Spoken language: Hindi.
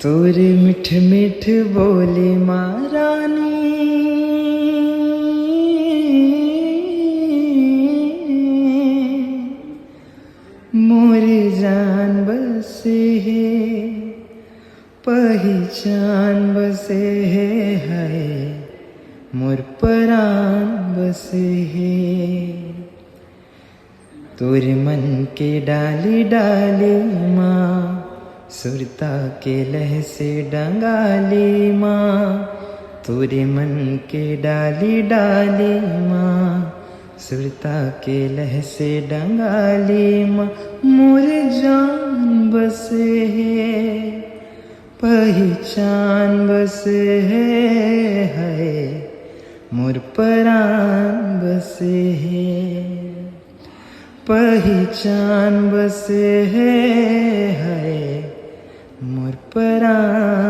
तोरे मिठ मिठ बोले महारानी, मोरे जान बसे है, पहचान बसे है, मोर परान बसे है। तोरे मन के डाली डाली माँ, सुरता के लह से डंगाली माँ। तोरे मन के डाली डाली माँ, सुरता के लह से डंगाली माँ। मोरे जान बसे है, पहचान बसे है, मोर परान बसे है। पहचान बसे है, मोर परान